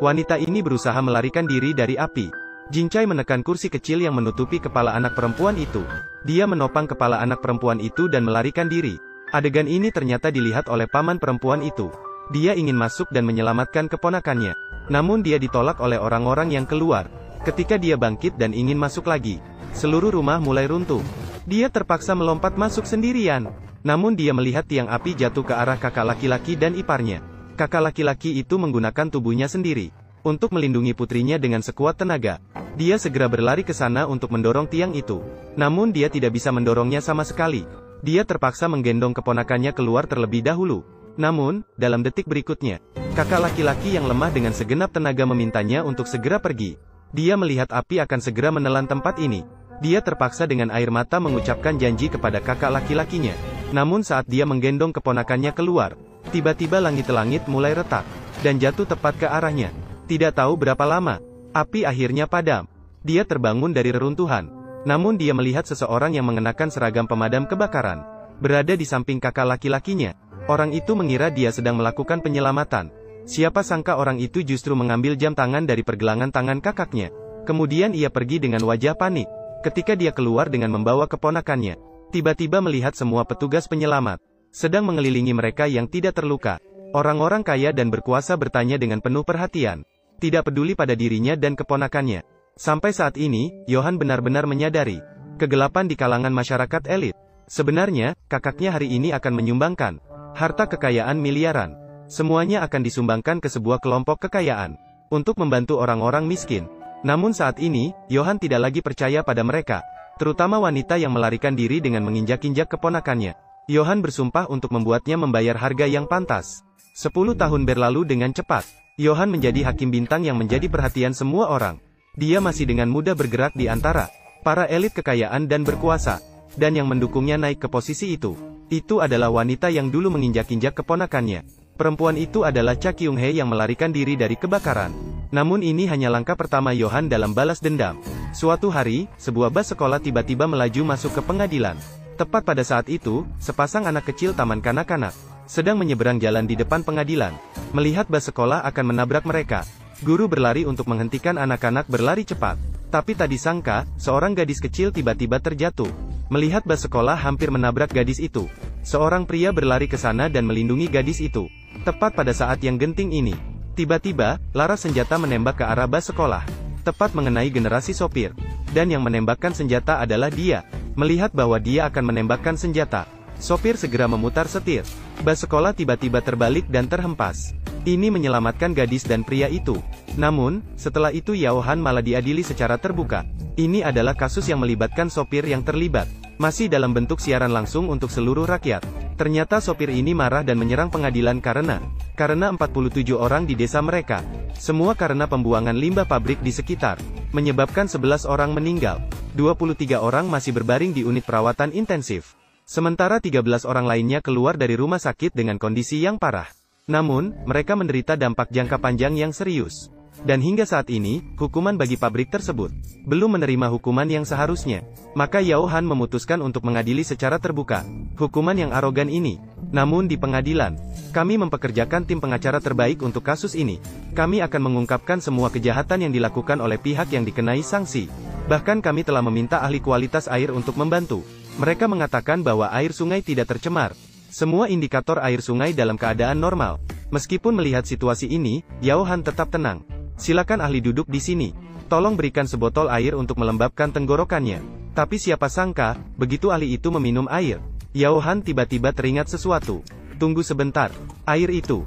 wanita ini berusaha melarikan diri dari api. Jinchai menekan kursi kecil yang menutupi kepala anak perempuan itu. Dia menopang kepala anak perempuan itu dan melarikan diri. Adegan ini ternyata dilihat oleh paman perempuan itu. Dia ingin masuk dan menyelamatkan keponakannya. Namun dia ditolak oleh orang-orang yang keluar. Ketika dia bangkit dan ingin masuk lagi, seluruh rumah mulai runtuh. Dia terpaksa melompat masuk sendirian. Namun dia melihat tiang api jatuh ke arah kakak laki-laki dan iparnya. Kakak laki-laki itu menggunakan tubuhnya sendiri untuk melindungi putrinya dengan sekuat tenaga. Dia segera berlari ke sana untuk mendorong tiang itu. Namun dia tidak bisa mendorongnya sama sekali. Dia terpaksa menggendong keponakannya keluar terlebih dahulu. Namun, dalam detik berikutnya, kakak laki-laki yang lemah dengan segenap tenaga memintanya untuk segera pergi. Dia melihat api akan segera menelan tempat ini. Dia terpaksa dengan air mata mengucapkan janji kepada kakak laki-lakinya. Namun saat dia menggendong keponakannya keluar, tiba-tiba langit-langit mulai retak, dan jatuh tepat ke arahnya. Tidak tahu berapa lama, api akhirnya padam. Dia terbangun dari reruntuhan. Namun dia melihat seseorang yang mengenakan seragam pemadam kebakaran berada di samping kakak laki-lakinya. Orang itu mengira dia sedang melakukan penyelamatan. Siapa sangka orang itu justru mengambil jam tangan dari pergelangan tangan kakaknya. Kemudian ia pergi dengan wajah panik. Ketika dia keluar dengan membawa keponakannya, tiba-tiba melihat semua petugas penyelamat sedang mengelilingi mereka yang tidak terluka. Orang-orang kaya dan berkuasa bertanya dengan penuh perhatian, tidak peduli pada dirinya dan keponakannya. Sampai saat ini, Johan benar-benar menyadari kegelapan di kalangan masyarakat elit. Sebenarnya, kakaknya hari ini akan menyumbangkan harta kekayaan miliaran. Semuanya akan disumbangkan ke sebuah kelompok kekayaan untuk membantu orang-orang miskin. Namun saat ini, Johan tidak lagi percaya pada mereka, terutama wanita yang melarikan diri dengan menginjak-injak keponakannya. Johan bersumpah untuk membuatnya membayar harga yang pantas. 10 tahun berlalu dengan cepat. Johan menjadi hakim bintang yang menjadi perhatian semua orang. Dia masih dengan mudah bergerak di antara para elit kekayaan dan berkuasa, dan yang mendukungnya naik ke posisi itu. Itu adalah wanita yang dulu menginjak-injak keponakannya. Perempuan itu adalah Cha Kyung-hee yang melarikan diri dari kebakaran. Namun ini hanya langkah pertama Johan dalam balas dendam. Suatu hari, sebuah bus sekolah tiba-tiba melaju masuk ke pengadilan. Tepat pada saat itu, sepasang anak kecil taman kanak-kanak sedang menyeberang jalan di depan pengadilan. Melihat bus sekolah akan menabrak mereka, guru berlari untuk menghentikan anak-anak berlari cepat. Tapi tak disangka, seorang gadis kecil tiba-tiba terjatuh. Melihat bus sekolah hampir menabrak gadis itu, seorang pria berlari ke sana dan melindungi gadis itu. Tepat pada saat yang genting ini, tiba-tiba, laras senjata menembak ke arah bus sekolah, tepat mengenai generasi sopir. Dan yang menembakkan senjata adalah dia. Melihat bahwa dia akan menembakkan senjata, sopir segera memutar setir. Bus sekolah tiba-tiba terbalik dan terhempas. Ini menyelamatkan gadis dan pria itu. Namun, setelah itu Johan malah diadili secara terbuka. Ini adalah kasus yang melibatkan sopir yang terlibat, masih dalam bentuk siaran langsung untuk seluruh rakyat. Ternyata sopir ini marah dan menyerang pengadilan karena 47 orang di desa mereka. Semua karena pembuangan limbah pabrik di sekitar, menyebabkan 11 orang meninggal. 23 orang masih berbaring di unit perawatan intensif. Sementara 13 orang lainnya keluar dari rumah sakit dengan kondisi yang parah. Namun, mereka menderita dampak jangka panjang yang serius. Dan hingga saat ini, hukuman bagi pabrik tersebut belum menerima hukuman yang seharusnya. Maka Johan memutuskan untuk mengadili secara terbuka hukuman yang arogan ini. Namun di pengadilan, kami mempekerjakan tim pengacara terbaik untuk kasus ini. Kami akan mengungkapkan semua kejahatan yang dilakukan oleh pihak yang dikenai sanksi. Bahkan kami telah meminta ahli kualitas air untuk membantu. Mereka mengatakan bahwa air sungai tidak tercemar. Semua indikator air sungai dalam keadaan normal. Meskipun melihat situasi ini, Johan tetap tenang. Silakan ahli duduk di sini. Tolong berikan sebotol air untuk melembabkan tenggorokannya. Tapi siapa sangka, begitu ahli itu meminum air, Johan tiba-tiba teringat sesuatu. Tunggu sebentar. Air itu.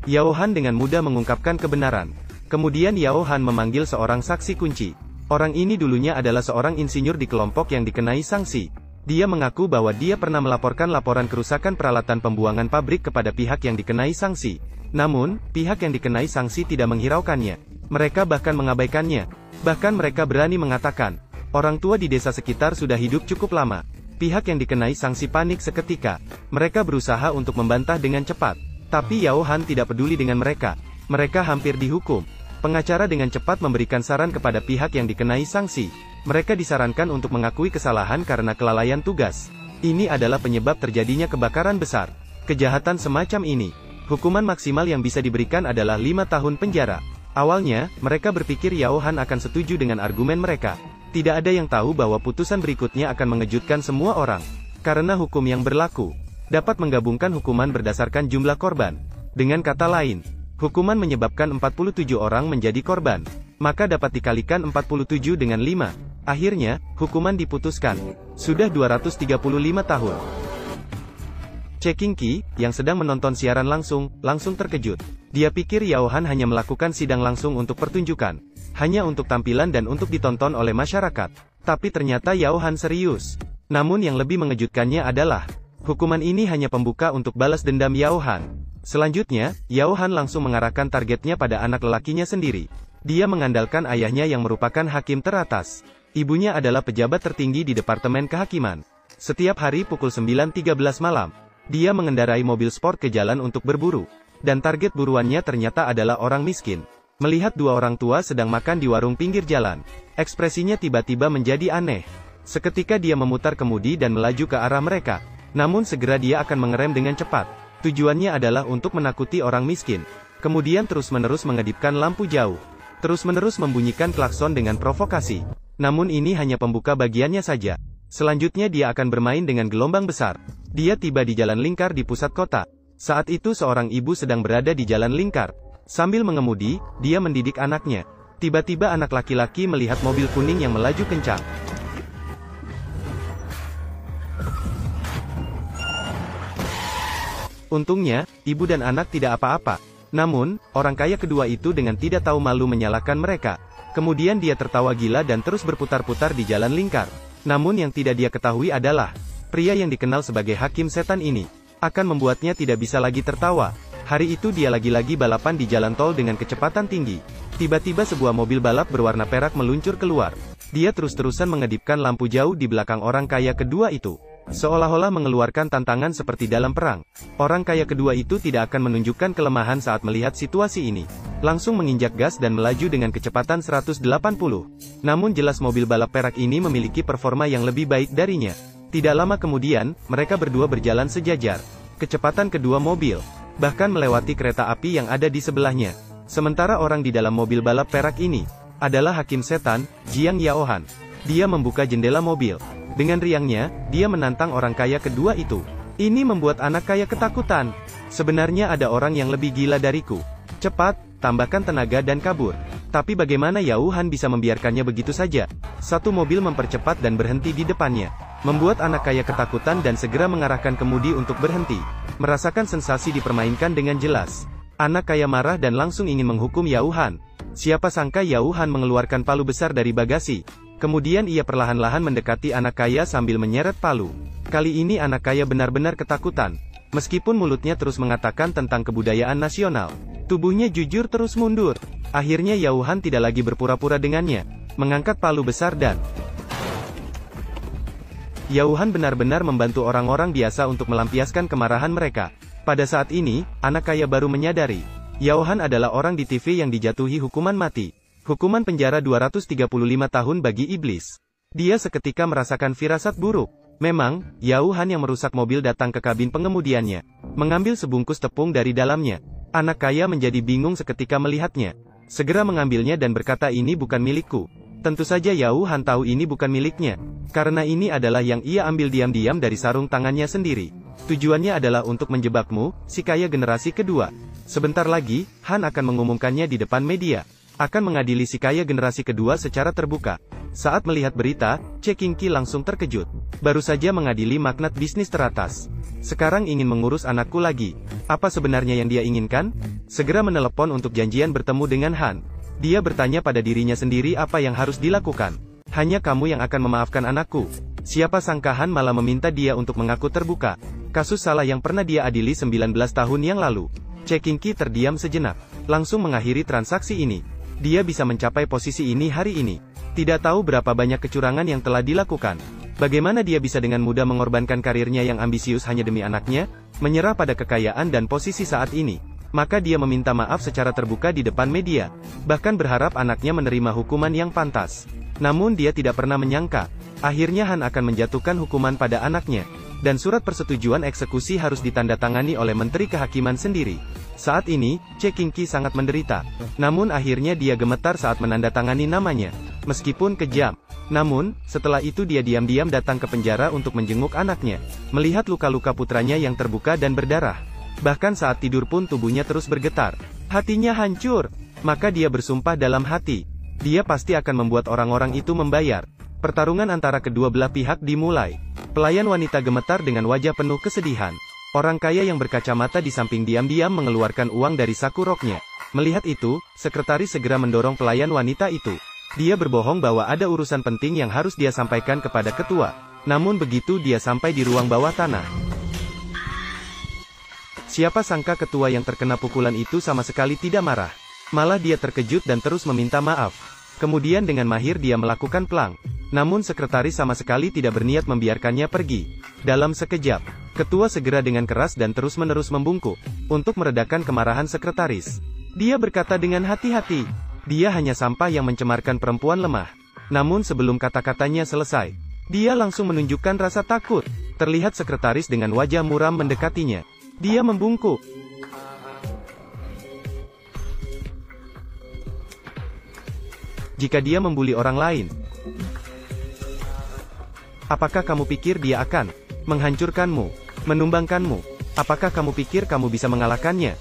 Johan dengan mudah mengungkapkan kebenaran. Kemudian Johan memanggil seorang saksi kunci. Orang ini dulunya adalah seorang insinyur di kelompok yang dikenai sanksi. Dia mengaku bahwa dia pernah melaporkan laporan kerusakan peralatan pembuangan pabrik kepada pihak yang dikenai sanksi. Namun, pihak yang dikenai sanksi tidak menghiraukannya. Mereka bahkan mengabaikannya. Bahkan mereka berani mengatakan, orang tua di desa sekitar sudah hidup cukup lama. Pihak yang dikenai sanksi panik seketika. Mereka berusaha untuk membantah dengan cepat. Tapi Johan tidak peduli dengan mereka. Mereka hampir dihukum. Pengacara dengan cepat memberikan saran kepada pihak yang dikenai sanksi. Mereka disarankan untuk mengakui kesalahan karena kelalaian tugas. Ini adalah penyebab terjadinya kebakaran besar. kejahatan semacam ini. Hukuman maksimal yang bisa diberikan adalah 5 tahun penjara. Awalnya, mereka berpikir Yao Han akan setuju dengan argumen mereka. Tidak ada yang tahu bahwa putusan berikutnya akan mengejutkan semua orang. Karena hukum yang berlaku dapat menggabungkan hukuman berdasarkan jumlah korban. Dengan kata lain, hukuman menyebabkan 47 orang menjadi korban. Maka dapat dikalikan 47 dengan 5. Akhirnya, hukuman diputuskan. Sudah 235 tahun. Checking Ki, yang sedang menonton siaran langsung terkejut. Dia pikir Yao Han hanya melakukan sidang langsung untuk pertunjukan. Hanya untuk tampilan dan untuk ditonton oleh masyarakat. Tapi ternyata Yao Han serius. Namun yang lebih mengejutkannya adalah, hukuman ini hanya pembuka untuk balas dendam Yao Han. Selanjutnya, Yao Han langsung mengarahkan targetnya pada anak lelakinya sendiri. Dia mengandalkan ayahnya yang merupakan hakim teratas. Ibunya adalah pejabat tertinggi di Departemen Kehakiman. Setiap hari pukul 9.13 malam, dia mengendarai mobil sport ke jalan untuk berburu. Dan target buruannya ternyata adalah orang miskin. Melihat dua orang tua sedang makan di warung pinggir jalan, ekspresinya tiba-tiba menjadi aneh. Seketika dia memutar kemudi dan melaju ke arah mereka. Namun segera dia akan mengerem dengan cepat. Tujuannya adalah untuk menakuti orang miskin. Kemudian terus-menerus mengedipkan lampu jauh. Terus-menerus membunyikan klakson dengan provokasi. Namun ini hanya pembuka bagiannya saja. Selanjutnya dia akan bermain dengan gelombang besar. Dia tiba di jalan lingkar di pusat kota. Saat itu seorang ibu sedang berada di jalan lingkar. Sambil mengemudi, dia mendidik anaknya. Tiba-tiba anak laki-laki melihat mobil kuning yang melaju kencang. Untungnya, ibu dan anak tidak apa-apa. Namun, orang kaya kedua itu dengan tidak tahu malu menyalahkan mereka. Kemudian dia tertawa gila dan terus berputar-putar di jalan lingkar. Namun yang tidak dia ketahui adalah, pria yang dikenal sebagai hakim setan ini, akan membuatnya tidak bisa lagi tertawa. Hari itu dia lagi-lagi balapan di jalan tol dengan kecepatan tinggi. Tiba-tiba sebuah mobil balap berwarna perak meluncur keluar. Dia terus-terusan mengedipkan lampu jauh di belakang orang kaya kedua itu. Seolah-olah mengeluarkan tantangan seperti dalam perang. Orang kaya kedua itu tidak akan menunjukkan kelemahan saat melihat situasi ini. Langsung menginjak gas dan melaju dengan kecepatan 180. Namun jelas mobil balap perak ini memiliki performa yang lebih baik darinya. Tidak lama kemudian, mereka berdua berjalan sejajar. Kecepatan kedua mobil bahkan melewati kereta api yang ada di sebelahnya. Sementara orang di dalam mobil balap perak ini adalah hakim setan, Jiang Yao Han. Dia membuka jendela mobil. Dengan riangnya, dia menantang orang kaya kedua itu. Ini membuat anak kaya ketakutan. Sebenarnya ada orang yang lebih gila dariku. Cepat, tambahkan tenaga dan kabur. Tapi bagaimana Yao Han bisa membiarkannya begitu saja? Satu mobil mempercepat dan berhenti di depannya. Membuat anak kaya ketakutan dan segera mengarahkan kemudi untuk berhenti. Merasakan sensasi dipermainkan dengan jelas. Anak kaya marah dan langsung ingin menghukum Yao Han. Siapa sangka Yao Han mengeluarkan palu besar dari bagasi. Kemudian ia perlahan-lahan mendekati anak kaya sambil menyeret palu. Kali ini anak kaya benar-benar ketakutan. Meskipun mulutnya terus mengatakan tentang kebudayaan nasional, tubuhnya jujur terus mundur. Akhirnya Yao Han tidak lagi berpura-pura dengannya. Mengangkat palu besar dan Yao Han benar-benar membantu orang-orang biasa untuk melampiaskan kemarahan mereka. Pada saat ini, anak kaya baru menyadari, Yao Han adalah orang di TV yang dijatuhi hukuman mati. Hukuman penjara 235 tahun bagi iblis. Dia seketika merasakan firasat buruk. Memang, Yao Han yang merusak mobil datang ke kabin pengemudiannya. Mengambil sebungkus tepung dari dalamnya. Anak kaya menjadi bingung seketika melihatnya. Segera mengambilnya dan berkata ini bukan milikku. Tentu saja Yao Han tahu ini bukan miliknya. Karena ini adalah yang ia ambil diam-diam dari sarung tangannya sendiri. Tujuannya adalah untuk menjebakmu, si kaya generasi kedua. Sebentar lagi, Han akan mengumumkannya di depan media. Akan mengadili si kaya generasi kedua secara terbuka. Saat melihat berita, Checking Ki langsung terkejut. Baru saja mengadili magnat bisnis teratas. Sekarang ingin mengurus anakku lagi. Apa sebenarnya yang dia inginkan? Segera menelepon untuk janjian bertemu dengan Han. Dia bertanya pada dirinya sendiri apa yang harus dilakukan. Hanya kamu yang akan memaafkan anakku. Siapa sangka Han malah meminta dia untuk mengaku terbuka. Kasus salah yang pernah dia adili 19 tahun yang lalu. Checking Ki terdiam sejenak. Langsung mengakhiri transaksi ini. Dia bisa mencapai posisi ini hari ini. Tidak tahu berapa banyak kecurangan yang telah dilakukan. Bagaimana dia bisa dengan mudah mengorbankan karirnya yang ambisius hanya demi anaknya, menyerah pada kekayaan dan posisi saat ini. Maka dia meminta maaf secara terbuka di depan media. Bahkan berharap anaknya menerima hukuman yang pantas. Namun dia tidak pernah menyangka, akhirnya Han akan menjatuhkan hukuman pada anaknya. dan surat persetujuan eksekusi harus ditandatangani oleh Menteri Kehakiman sendiri. Saat ini, Cekingki sangat menderita. Namun akhirnya dia gemetar saat menandatangani namanya. Meskipun kejam. Namun, setelah itu dia diam-diam datang ke penjara untuk menjenguk anaknya. Melihat luka-luka putranya yang terbuka dan berdarah. Bahkan saat tidur pun tubuhnya terus bergetar. Hatinya hancur. Maka dia bersumpah dalam hati. Dia pasti akan membuat orang-orang itu membayar. Pertarungan antara kedua belah pihak dimulai. Pelayan wanita gemetar dengan wajah penuh kesedihan. Orang kaya yang berkacamata di samping diam-diam mengeluarkan uang dari saku roknya. Melihat itu, sekretaris segera mendorong pelayan wanita itu. Dia berbohong bahwa ada urusan penting yang harus dia sampaikan kepada ketua. Namun begitu dia sampai di ruang bawah tanah. Siapa sangka ketua yang terkena pukulan itu sama sekali tidak marah. Malah dia terkejut dan terus meminta maaf. Kemudian dengan mahir dia melakukan plang. Namun sekretaris sama sekali tidak berniat membiarkannya pergi. Dalam sekejap, ketua segera dengan keras dan terus-menerus membungkuk, untuk meredakan kemarahan sekretaris. Dia berkata dengan hati-hati, dia hanya sampah yang mencemarkan perempuan lemah. Namun sebelum kata-katanya selesai, dia langsung menunjukkan rasa takut. Terlihat sekretaris dengan wajah muram mendekatinya. Dia membungkuk. Jika dia membuli orang lain, apakah kamu pikir dia akan menghancurkanmu, menumbangkanmu? Apakah kamu pikir kamu bisa mengalahkannya?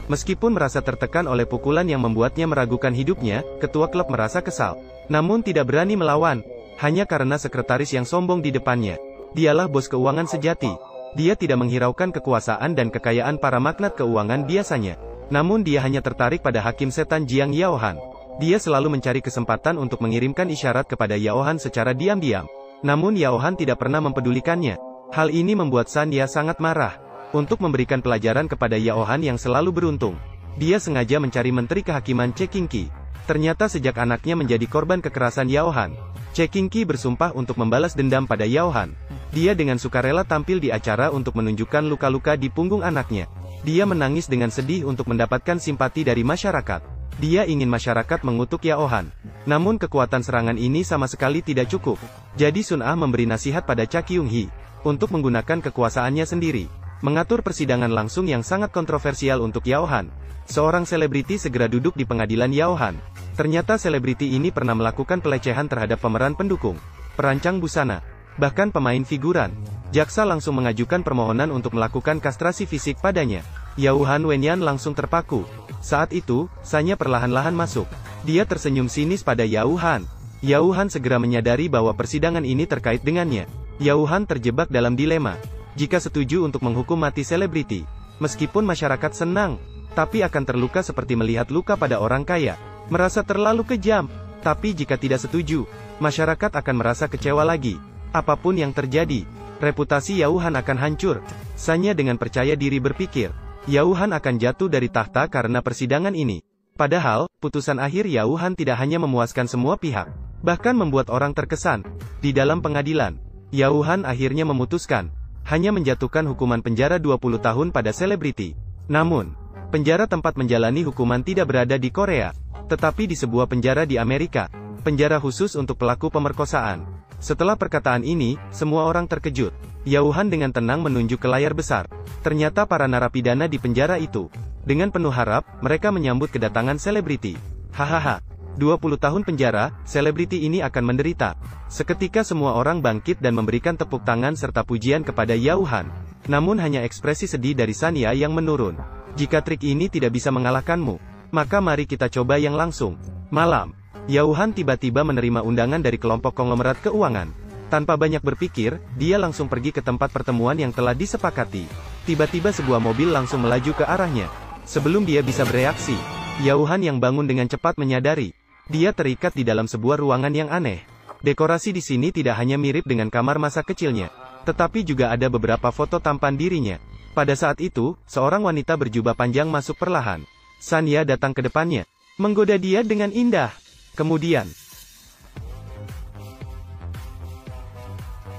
Meskipun merasa tertekan oleh pukulan yang membuatnya meragukan hidupnya, ketua klub merasa kesal. Namun tidak berani melawan, hanya karena sekretaris yang sombong di depannya. Dialah bos keuangan sejati. Dia tidak menghiraukan kekuasaan dan kekayaan para magnat keuangan biasanya. Namun dia hanya tertarik pada hakim setan Jiang Yaohan. Dia selalu mencari kesempatan untuk mengirimkan isyarat kepada Yaohan secara diam-diam. Namun Yaohan tidak pernah mempedulikannya. Hal ini membuat San Ya sangat marah. Untuk memberikan pelajaran kepada Yaohan yang selalu beruntung, dia sengaja mencari Menteri Kehakiman Cekingki. Ternyata sejak anaknya menjadi korban kekerasan Yaohan, Cekingki bersumpah untuk membalas dendam pada Yaohan. Dia dengan sukarela tampil di acara untuk menunjukkan luka-luka di punggung anaknya. Dia menangis dengan sedih untuk mendapatkan simpati dari masyarakat. Dia ingin masyarakat mengutuk Yaohan. Namun kekuatan serangan ini sama sekali tidak cukup. Jadi Sun Ah memberi nasihat pada Cha Kyung-hee untuk menggunakan kekuasaannya sendiri, mengatur persidangan langsung yang sangat kontroversial untuk Yaohan. Seorang selebriti segera duduk di pengadilan Yaohan. Ternyata selebriti ini pernah melakukan pelecehan terhadap pemeran pendukung, perancang busana, bahkan pemain figuran. Jaksa langsung mengajukan permohonan untuk melakukan kastrasi fisik padanya. Yaohan Wenyan langsung terpaku. Saat itu, Sanya perlahan-lahan masuk. Dia tersenyum sinis pada Yaohan. Yaohan segera menyadari bahwa persidangan ini terkait dengannya. Yaohan terjebak dalam dilema. Jika setuju untuk menghukum mati selebriti, meskipun masyarakat senang, tapi akan terluka seperti melihat luka pada orang kaya. Merasa terlalu kejam. Tapi jika tidak setuju, masyarakat akan merasa kecewa lagi. Apapun yang terjadi, reputasi Yaohan akan hancur. Sanya dengan percaya diri berpikir, Yaohan akan jatuh dari tahta karena persidangan ini. Padahal, putusan akhir Yaohan tidak hanya memuaskan semua pihak, bahkan membuat orang terkesan. Di dalam pengadilan, Yaohan akhirnya memutuskan, hanya menjatuhkan hukuman penjara 20 tahun pada selebriti. Namun, penjara tempat menjalani hukuman tidak berada di Korea, tetapi di sebuah penjara di Amerika, penjara khusus untuk pelaku pemerkosaan. Setelah perkataan ini, semua orang terkejut. Yaohan dengan tenang menunjuk ke layar besar. Ternyata para narapidana di penjara itu, dengan penuh harap, mereka menyambut kedatangan selebriti. Hahaha, 20 tahun penjara, selebriti ini akan menderita. Seketika semua orang bangkit dan memberikan tepuk tangan serta pujian kepada Yaohan. Namun hanya ekspresi sedih dari Sanya yang menurun. Jika trik ini tidak bisa mengalahkanmu, maka mari kita coba yang langsung. Malam, Yaohan tiba-tiba menerima undangan dari kelompok konglomerat keuangan. Tanpa banyak berpikir, dia langsung pergi ke tempat pertemuan yang telah disepakati. Tiba-tiba sebuah mobil langsung melaju ke arahnya. Sebelum dia bisa bereaksi, Yaohan yang bangun dengan cepat menyadari, dia terikat di dalam sebuah ruangan yang aneh. Dekorasi di sini tidak hanya mirip dengan kamar masa kecilnya, tetapi juga ada beberapa foto tampan dirinya. Pada saat itu, seorang wanita berjubah panjang masuk perlahan. Sanya datang ke depannya, menggoda dia dengan indah. Kemudian,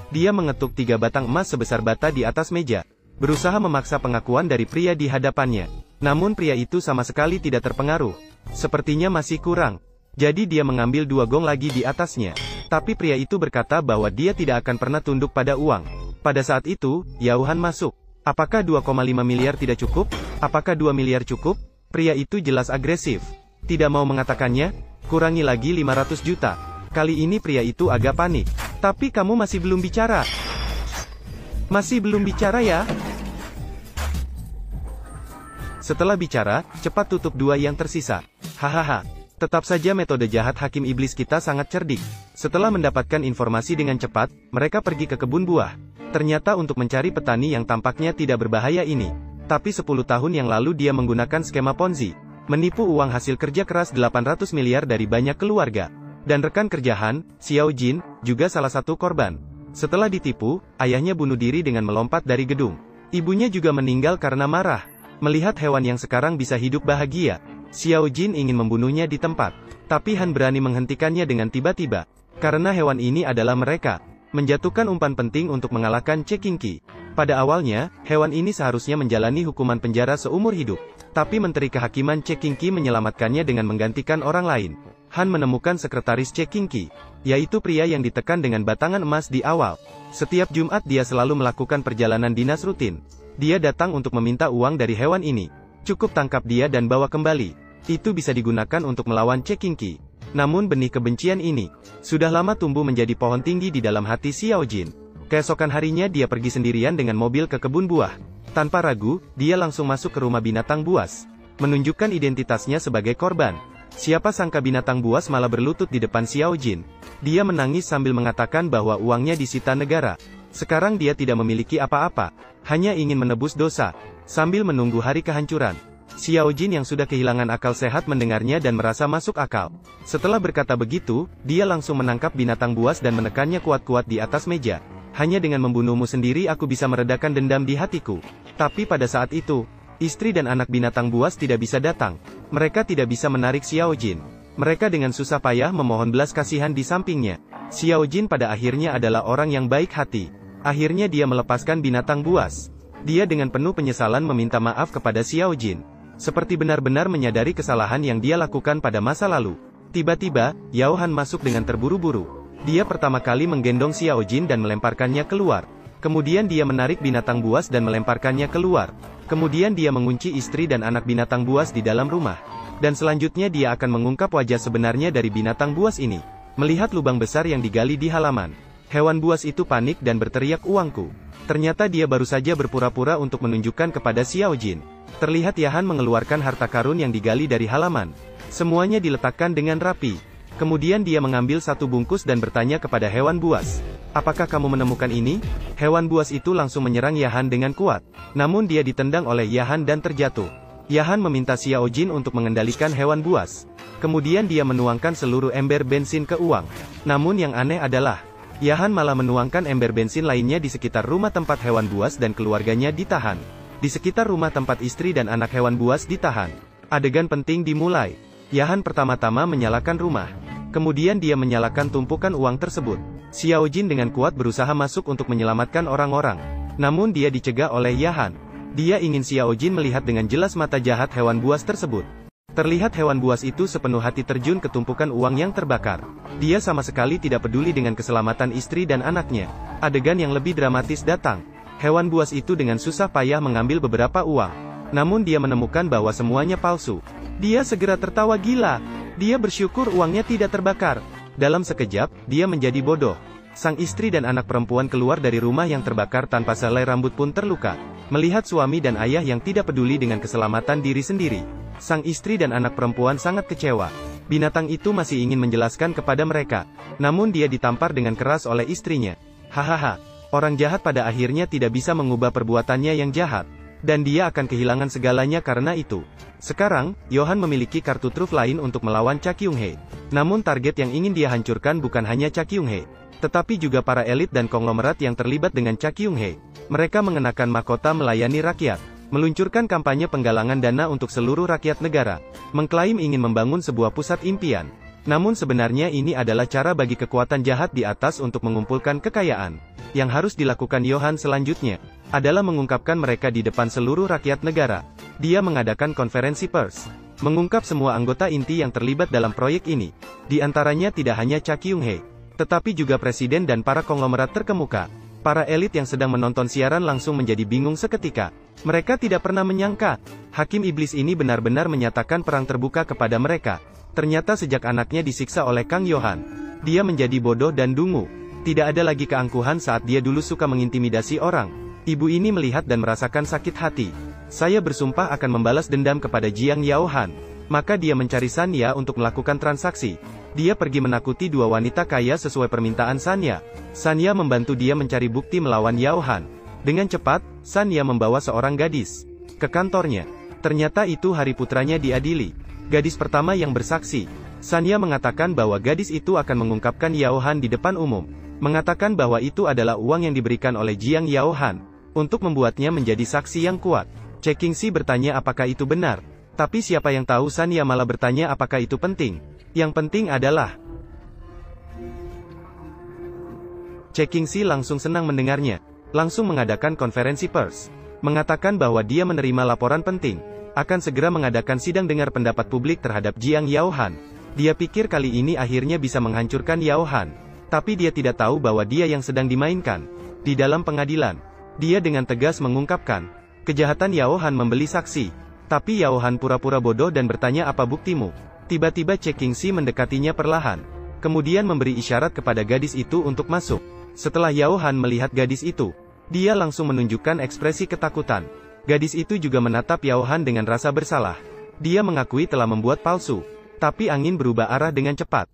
dia mengetuk 3 batang emas sebesar bata di atas meja, berusaha memaksa pengakuan dari pria di hadapannya. Namun pria itu sama sekali tidak terpengaruh. Sepertinya masih kurang. Jadi dia mengambil 2 gong lagi di atasnya. Tapi pria itu berkata bahwa dia tidak akan pernah tunduk pada uang. Pada saat itu, Yao Han masuk. Apakah 2,5 miliar tidak cukup? Apakah 2 miliar cukup? Pria itu jelas agresif. Tidak mau mengatakannya, kurangi lagi 500 juta. Kali ini pria itu agak panik. Tapi kamu masih belum bicara. Masih belum bicara ya? Setelah bicara, cepat tutup 2 yang tersisa. Hahaha. Tetap saja metode jahat hakim iblis kita sangat cerdik. Setelah mendapatkan informasi dengan cepat, mereka pergi ke kebun buah. Ternyata untuk mencari petani yang tampaknya tidak berbahaya ini. Tapi 10 tahun yang lalu dia menggunakan skema Ponzi. Menipu uang hasil kerja keras 800 miliar dari banyak keluarga. Dan rekan kerja Han, Xiao Jin, juga salah satu korban. Setelah ditipu, ayahnya bunuh diri dengan melompat dari gedung. Ibunya juga meninggal karena marah. Melihat hewan yang sekarang bisa hidup bahagia, Xiao Jin ingin membunuhnya di tempat. Tapi Han berani menghentikannya dengan tiba-tiba. Karena hewan ini adalah mereka. Menjatuhkan umpan penting untuk mengalahkan Ceking Ki. Pada awalnya, hewan ini seharusnya menjalani hukuman penjara seumur hidup. Tapi Menteri Kehakiman Ceking Ki menyelamatkannya dengan menggantikan orang lain. Han menemukan sekretaris Ceking Ki, yaitu pria yang ditekan dengan batangan emas di awal. Setiap Jumat dia selalu melakukan perjalanan dinas rutin. Dia datang untuk meminta uang dari hewan ini. Cukup tangkap dia dan bawa kembali. Itu bisa digunakan untuk melawan Ceking Ki. Namun benih kebencian ini sudah lama tumbuh menjadi pohon tinggi di dalam hati Xiao Jin. Keesokan harinya dia pergi sendirian dengan mobil ke kebun buah. Tanpa ragu, dia langsung masuk ke rumah binatang buas. Menunjukkan identitasnya sebagai korban. Siapa sangka binatang buas malah berlutut di depan Xiao Jin. Dia menangis sambil mengatakan bahwa uangnya disita negara. Sekarang dia tidak memiliki apa-apa, hanya ingin menebus dosa. Sambil menunggu hari kehancuran, Xiao Jin yang sudah kehilangan akal sehat mendengarnya dan merasa masuk akal. Setelah berkata begitu, dia langsung menangkap binatang buas dan menekannya kuat-kuat di atas meja. Hanya dengan membunuhmu sendiri aku bisa meredakan dendam di hatiku. Tapi pada saat itu, istri dan anak binatang buas tidak bisa datang. Mereka tidak bisa menarik Xiao Jin. Mereka dengan susah payah memohon belas kasihan di sampingnya. Xiao Jin pada akhirnya adalah orang yang baik hati. Akhirnya dia melepaskan binatang buas. Dia dengan penuh penyesalan meminta maaf kepada Xiao Jin. Seperti benar-benar menyadari kesalahan yang dia lakukan pada masa lalu. Tiba-tiba, Yao Han masuk dengan terburu-buru. Dia pertama kali menggendong Xiao Jin dan melemparkannya keluar. Kemudian dia menarik binatang buas dan melemparkannya keluar. Kemudian dia mengunci istri dan anak binatang buas di dalam rumah. Dan selanjutnya dia akan mengungkap wajah sebenarnya dari binatang buas ini. Melihat lubang besar yang digali di halaman, hewan buas itu panik dan berteriak uangku. Ternyata dia baru saja berpura-pura untuk menunjukkan kepada Xiao Jin. Terlihat Yahan mengeluarkan harta karun yang digali dari halaman. Semuanya diletakkan dengan rapi. Kemudian dia mengambil satu bungkus dan bertanya kepada hewan buas. Apakah kamu menemukan ini? Hewan buas itu langsung menyerang Yahan dengan kuat. Namun dia ditendang oleh Yahan dan terjatuh. Yahan meminta Xiao Jin untuk mengendalikan hewan buas. Kemudian dia menuangkan seluruh ember bensin ke uang. Namun yang aneh adalah, Yahan malah menuangkan ember bensin lainnya di sekitar rumah tempat hewan buas dan keluarganya ditahan. Di sekitar rumah tempat istri dan anak hewan buas ditahan. Adegan penting dimulai. Yahan pertama-tama menyalakan rumah. Kemudian dia menyalakan tumpukan uang tersebut. Xiao Jin dengan kuat berusaha masuk untuk menyelamatkan orang-orang. Namun dia dicegah oleh Yahan. Dia ingin Xiao Jin melihat dengan jelas mata jahat hewan buas tersebut. Terlihat hewan buas itu sepenuh hati terjun ke tumpukan uang yang terbakar. Dia sama sekali tidak peduli dengan keselamatan istri dan anaknya. Adegan yang lebih dramatis datang. Hewan buas itu dengan susah payah mengambil beberapa uang. Namun dia menemukan bahwa semuanya palsu. Dia segera tertawa gila. Dia bersyukur uangnya tidak terbakar. Dalam sekejap, dia menjadi bodoh. Sang istri dan anak perempuan keluar dari rumah yang terbakar tanpa selai rambut pun terluka. Melihat suami dan ayah yang tidak peduli dengan keselamatan diri sendiri, sang istri dan anak perempuan sangat kecewa. Binatang itu masih ingin menjelaskan kepada mereka. Namun dia ditampar dengan keras oleh istrinya. Hahaha, orang jahat pada akhirnya tidak bisa mengubah perbuatannya yang jahat. Dan dia akan kehilangan segalanya karena itu. Sekarang, Yohan memiliki kartu truf lain untuk melawan Cha Kyung-hee. Namun target yang ingin dia hancurkan bukan hanya Cha Kyung-hee, tetapi juga para elit dan konglomerat yang terlibat dengan Cha Kyung-hee. Mereka mengenakan mahkota melayani rakyat, meluncurkan kampanye penggalangan dana untuk seluruh rakyat negara, mengklaim ingin membangun sebuah pusat impian. Namun sebenarnya ini adalah cara bagi kekuatan jahat di atas untuk mengumpulkan kekayaan. Yang harus dilakukan Yohan selanjutnya adalah mengungkapkan mereka di depan seluruh rakyat negara. Dia mengadakan konferensi pers, mengungkap semua anggota inti yang terlibat dalam proyek ini. Di antaranya tidak hanya Cha Kyung-hee, tetapi juga presiden dan para konglomerat terkemuka. Para elit yang sedang menonton siaran langsung menjadi bingung seketika. Mereka tidak pernah menyangka, Hakim Iblis ini benar-benar menyatakan perang terbuka kepada mereka. Ternyata sejak anaknya disiksa oleh Kang Yohan, dia menjadi bodoh dan dungu. Tidak ada lagi keangkuhan saat dia dulu suka mengintimidasi orang. Ibu ini melihat dan merasakan sakit hati. Saya bersumpah akan membalas dendam kepada Jiang Yaohan. Maka dia mencari Sanya untuk melakukan transaksi. Dia pergi menakuti dua wanita kaya sesuai permintaan Sanya. Sanya membantu dia mencari bukti melawan Yaohan. Dengan cepat, Sanya membawa seorang gadis ke kantornya. Ternyata itu hari putranya diadili. Gadis pertama yang bersaksi. Sanya mengatakan bahwa gadis itu akan mengungkapkan Yaohan di depan umum. Mengatakan bahwa itu adalah uang yang diberikan oleh Jiang Yaohan untuk membuatnya menjadi saksi yang kuat. Cekingsi bertanya apakah itu benar. Tapi siapa yang tahu Sanya malah bertanya apakah itu penting. Yang penting adalah... Cekingsi langsung senang mendengarnya. Langsung mengadakan konferensi pers. Mengatakan bahwa dia menerima laporan penting. Akan segera mengadakan sidang dengar pendapat publik terhadap Jiang Yaohan. Dia pikir kali ini akhirnya bisa menghancurkan Yaohan. Tapi dia tidak tahu bahwa dia yang sedang dimainkan. Di dalam pengadilan, dia dengan tegas mengungkapkan kejahatan Yaohan membeli saksi. Tapi Yaohan pura-pura bodoh dan bertanya apa buktimu. Tiba-tiba Cekingsi mendekatinya perlahan. Kemudian memberi isyarat kepada gadis itu untuk masuk. Setelah Yaohan melihat gadis itu, dia langsung menunjukkan ekspresi ketakutan. Gadis itu juga menatap Yaohan dengan rasa bersalah. Dia mengakui telah membuat palsu. Tapi angin berubah arah dengan cepat.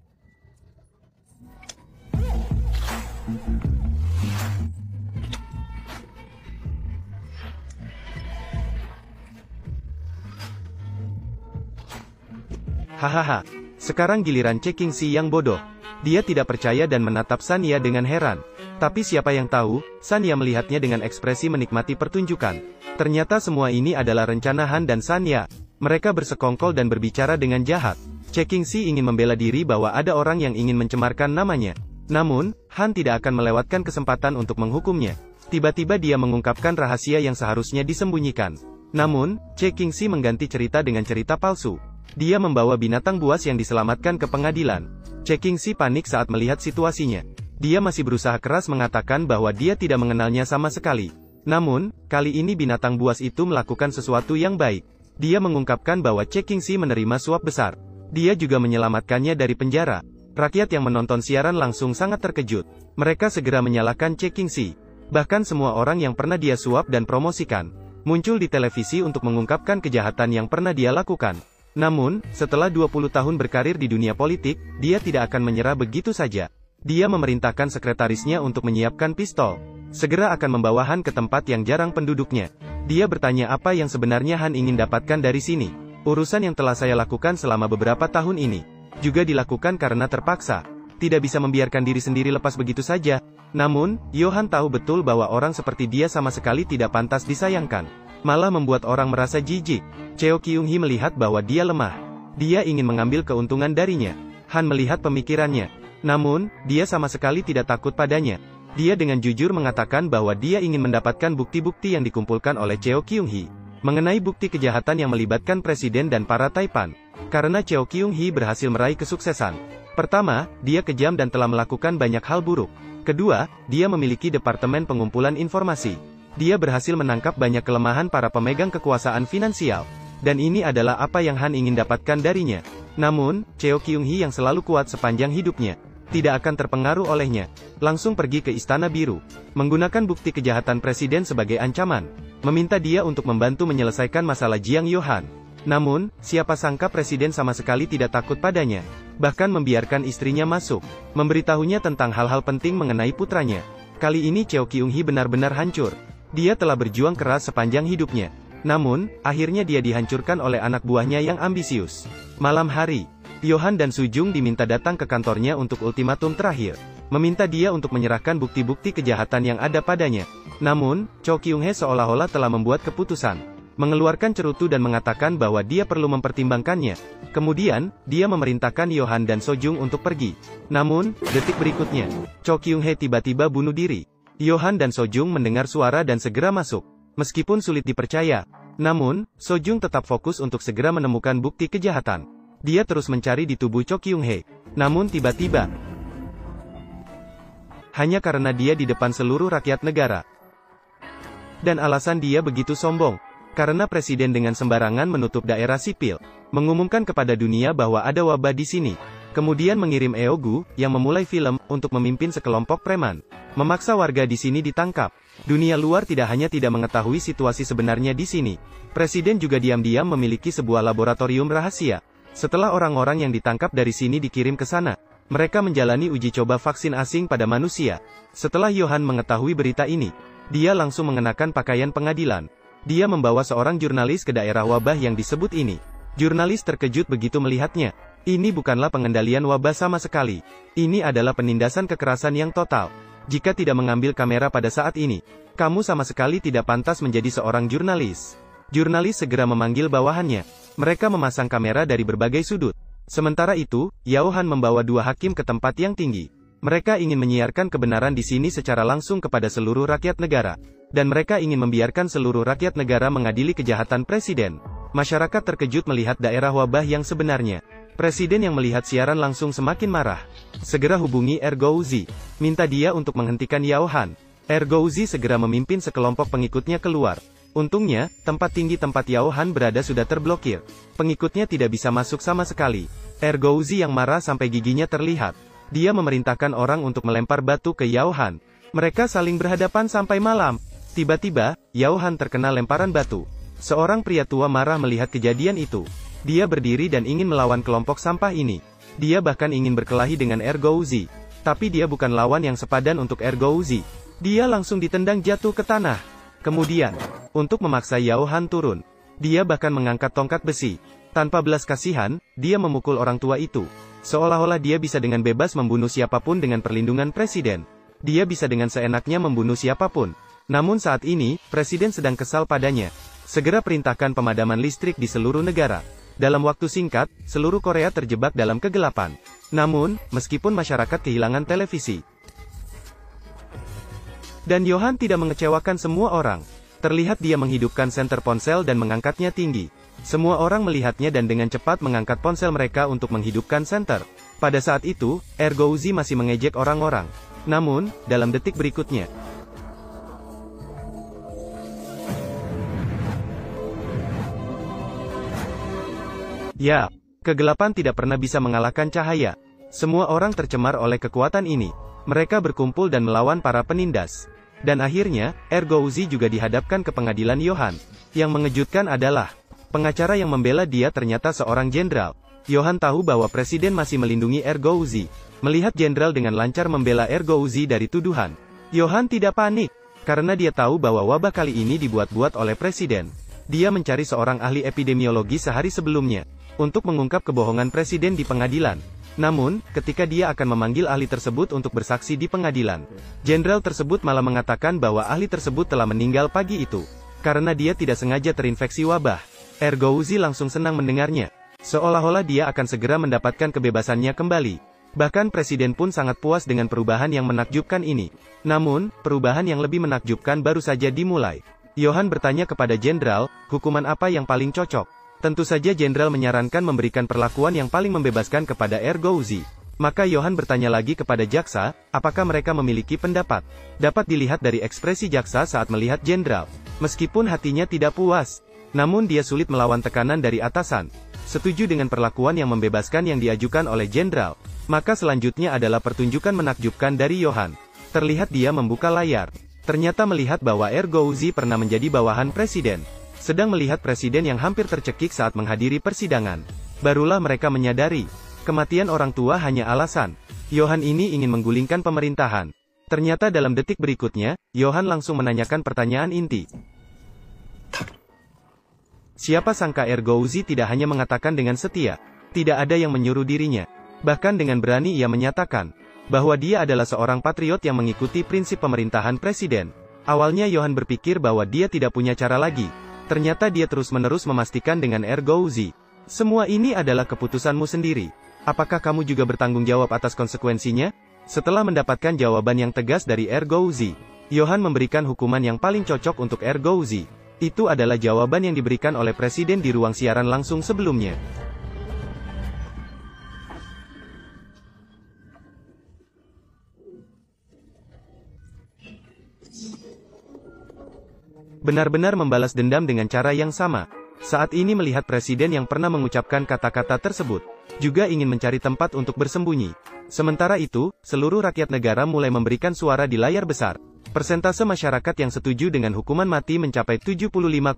Hahaha, sekarang giliran Cekingsi yang bodoh. Dia tidak percaya dan menatap Sanya dengan heran. Tapi siapa yang tahu, Sanya melihatnya dengan ekspresi menikmati pertunjukan. Ternyata semua ini adalah rencana Han dan Sanya. Mereka bersekongkol dan berbicara dengan jahat. Cekingsi ingin membela diri bahwa ada orang yang ingin mencemarkan namanya. Namun, Han tidak akan melewatkan kesempatan untuk menghukumnya. Tiba-tiba dia mengungkapkan rahasia yang seharusnya disembunyikan. Namun, Cekingsi mengganti cerita dengan cerita palsu. Dia membawa binatang buas yang diselamatkan ke pengadilan. Cekingsi panik saat melihat situasinya. Dia masih berusaha keras mengatakan bahwa dia tidak mengenalnya sama sekali. Namun, kali ini binatang buas itu melakukan sesuatu yang baik. Dia mengungkapkan bahwa Cekingsi menerima suap besar. Dia juga menyelamatkannya dari penjara. Rakyat yang menonton siaran langsung sangat terkejut. Mereka segera menyalahkan Cekingsi. Bahkan semua orang yang pernah dia suap dan promosikan muncul di televisi untuk mengungkapkan kejahatan yang pernah dia lakukan. Namun, setelah 20 tahun berkarir di dunia politik, dia tidak akan menyerah begitu saja. Dia memerintahkan sekretarisnya untuk menyiapkan pistol. Segera akan membawa Han ke tempat yang jarang penduduknya. Dia bertanya apa yang sebenarnya Han ingin dapatkan dari sini. Urusan yang telah saya lakukan selama beberapa tahun ini juga dilakukan karena terpaksa. Tidak bisa membiarkan diri sendiri lepas begitu saja. Namun, Yohan tahu betul bahwa orang seperti dia sama sekali tidak pantas disayangkan. Malah membuat orang merasa jijik. Cheo Kyung-hee melihat bahwa dia lemah. Dia ingin mengambil keuntungan darinya. Han melihat pemikirannya. Namun, dia sama sekali tidak takut padanya. Dia dengan jujur mengatakan bahwa dia ingin mendapatkan bukti-bukti yang dikumpulkan oleh Cheo Kyung-hee mengenai bukti kejahatan yang melibatkan presiden dan para taipan. Karena Cheo Kyung-hee berhasil meraih kesuksesan. Pertama, dia kejam dan telah melakukan banyak hal buruk. Kedua, dia memiliki departemen pengumpulan informasi. Dia berhasil menangkap banyak kelemahan para pemegang kekuasaan finansial. Dan ini adalah apa yang Han ingin dapatkan darinya. Namun, Cheo Kyung-hee yang selalu kuat sepanjang hidupnya tidak akan terpengaruh olehnya. Langsung pergi ke Istana Biru, menggunakan bukti kejahatan presiden sebagai ancaman, meminta dia untuk membantu menyelesaikan masalah Jiang Yohan. Namun, siapa sangka presiden sama sekali tidak takut padanya, bahkan membiarkan istrinya masuk, memberitahunya tentang hal-hal penting mengenai putranya. Kali ini Cheo Kyung-hee benar-benar hancur. Dia telah berjuang keras sepanjang hidupnya. Namun, akhirnya dia dihancurkan oleh anak buahnya yang ambisius. Malam hari, Yohan dan Sujung diminta datang ke kantornya untuk ultimatum terakhir. Meminta dia untuk menyerahkan bukti-bukti kejahatan yang ada padanya. Namun, Cho Kyung-hee seolah-olah telah membuat keputusan. Mengeluarkan cerutu dan mengatakan bahwa dia perlu mempertimbangkannya. Kemudian, dia memerintahkan Yohan dan Sojung untuk pergi. Namun, detik berikutnya, Cho Kyung-hee tiba-tiba bunuh diri. Yohan dan Sojung mendengar suara dan segera masuk. Meskipun sulit dipercaya, namun, Sojung tetap fokus untuk segera menemukan bukti kejahatan. Dia terus mencari di tubuh Cho Kyung-hee. Namun tiba-tiba, hanya karena dia di depan seluruh rakyat negara. Dan alasan dia begitu sombong, karena presiden dengan sembarangan menutup daerah sipil, mengumumkan kepada dunia bahwa ada wabah di sini, kemudian mengirim Eogu, yang memulai film, untuk memimpin sekelompok preman, memaksa warga di sini ditangkap. Dunia luar tidak hanya tidak mengetahui situasi sebenarnya di sini, presiden juga diam-diam memiliki sebuah laboratorium rahasia. Setelah orang-orang yang ditangkap dari sini dikirim ke sana, mereka menjalani uji coba vaksin asing pada manusia. Setelah Yohan mengetahui berita ini, dia langsung mengenakan pakaian pengadilan. Dia membawa seorang jurnalis ke daerah wabah yang disebut ini. Jurnalis terkejut begitu melihatnya. Ini bukanlah pengendalian wabah sama sekali. Ini adalah penindasan kekerasan yang total. Jika tidak mengambil kamera pada saat ini, kamu sama sekali tidak pantas menjadi seorang jurnalis. Jurnalis segera memanggil bawahannya. Mereka memasang kamera dari berbagai sudut. Sementara itu, Yaohan membawa 2 hakim ke tempat yang tinggi. Mereka ingin menyiarkan kebenaran di sini secara langsung kepada seluruh rakyat negara. Dan mereka ingin membiarkan seluruh rakyat negara mengadili kejahatan presiden. Masyarakat terkejut melihat daerah wabah yang sebenarnya. Presiden yang melihat siaran langsung semakin marah. Segera hubungi Ergouzi. Minta dia untuk menghentikan Yaohan. Ergouzi segera memimpin sekelompok pengikutnya keluar. Untungnya, tempat tinggi tempat Yaohan berada sudah terblokir. Pengikutnya tidak bisa masuk sama sekali. Ergouzi yang marah sampai giginya terlihat. Dia memerintahkan orang untuk melempar batu ke Yaohan. Mereka saling berhadapan sampai malam. Tiba-tiba, Yaohan terkena lemparan batu. Seorang pria tua marah melihat kejadian itu. Dia berdiri dan ingin melawan kelompok sampah ini. Dia bahkan ingin berkelahi dengan Ergouzi. Tapi dia bukan lawan yang sepadan untuk Ergouzi. Dia langsung ditendang jatuh ke tanah. Kemudian, untuk memaksa Yaohan turun, dia bahkan mengangkat tongkat besi. Tanpa belas kasihan, dia memukul orang tua itu. Seolah-olah dia bisa dengan bebas membunuh siapapun dengan perlindungan presiden. Dia bisa dengan seenaknya membunuh siapapun. Namun saat ini, presiden sedang kesal padanya. Segera perintahkan pemadaman listrik di seluruh negara. Dalam waktu singkat, seluruh Korea terjebak dalam kegelapan. Namun, meskipun masyarakat kehilangan televisi, dan Yohan tidak mengecewakan semua orang. Terlihat dia menghidupkan senter ponsel dan mengangkatnya tinggi. Semua orang melihatnya dan dengan cepat mengangkat ponsel mereka untuk menghidupkan senter. Pada saat itu, Ergouzi masih mengejek orang-orang. Namun, dalam detik berikutnya, ya, kegelapan tidak pernah bisa mengalahkan cahaya. Semua orang tercemar oleh kekuatan ini. Mereka berkumpul dan melawan para penindas. Dan akhirnya, Ergouzi juga dihadapkan ke pengadilan Yohan. Yang mengejutkan adalah, pengacara yang membela dia ternyata seorang jenderal. Yohan tahu bahwa presiden masih melindungi Ergouzi. Melihat jenderal dengan lancar membela Ergouzi dari tuduhan, Yohan tidak panik. Karena dia tahu bahwa wabah kali ini dibuat-buat oleh presiden. Dia mencari seorang ahli epidemiologi sehari sebelumnya, untuk mengungkap kebohongan presiden di pengadilan. Namun, ketika dia akan memanggil ahli tersebut untuk bersaksi di pengadilan, jenderal tersebut malah mengatakan bahwa ahli tersebut telah meninggal pagi itu, karena dia tidak sengaja terinfeksi wabah. Ergouzi langsung senang mendengarnya. Seolah-olah dia akan segera mendapatkan kebebasannya kembali. Bahkan presiden pun sangat puas dengan perubahan yang menakjubkan ini. Namun, perubahan yang lebih menakjubkan baru saja dimulai. Yohan bertanya kepada jenderal, hukuman apa yang paling cocok? Tentu saja jenderal menyarankan memberikan perlakuan yang paling membebaskan kepada Ergouzi. Maka Yohan bertanya lagi kepada jaksa, apakah mereka memiliki pendapat? Dapat dilihat dari ekspresi jaksa saat melihat jenderal. Meskipun hatinya tidak puas, namun dia sulit melawan tekanan dari atasan. Setuju dengan perlakuan yang membebaskan yang diajukan oleh jenderal. Maka selanjutnya adalah pertunjukan menakjubkan dari Yohan. Terlihat dia membuka layar. Ternyata melihat bahwa Ergouzi pernah menjadi bawahan presiden. Sedang melihat presiden yang hampir tercekik saat menghadiri persidangan. Barulah mereka menyadari, kematian orang tua hanya alasan. Yohan ini ingin menggulingkan pemerintahan. Ternyata dalam detik berikutnya, Yohan langsung menanyakan pertanyaan inti. Siapa sangka Ergouzi tidak hanya mengatakan dengan setia. Tidak ada yang menyuruh dirinya. Bahkan dengan berani ia menyatakan, bahwa dia adalah seorang patriot yang mengikuti prinsip pemerintahan presiden. Awalnya Yohan berpikir bahwa dia tidak punya cara lagi. Ternyata dia terus-menerus memastikan dengan Ergouzi. Semua ini adalah keputusanmu sendiri. Apakah kamu juga bertanggung jawab atas konsekuensinya? Setelah mendapatkan jawaban yang tegas dari Ergouzi, Yohan memberikan hukuman yang paling cocok untuk Ergouzi. Itu adalah jawaban yang diberikan oleh presiden di ruang siaran langsung sebelumnya. benar-benar membalas dendam dengan cara yang sama. Saat ini melihat presiden yang pernah mengucapkan kata-kata tersebut, juga ingin mencari tempat untuk bersembunyi. Sementara itu, seluruh rakyat negara mulai memberikan suara di layar besar. Persentase masyarakat yang setuju dengan hukuman mati mencapai 75,5%.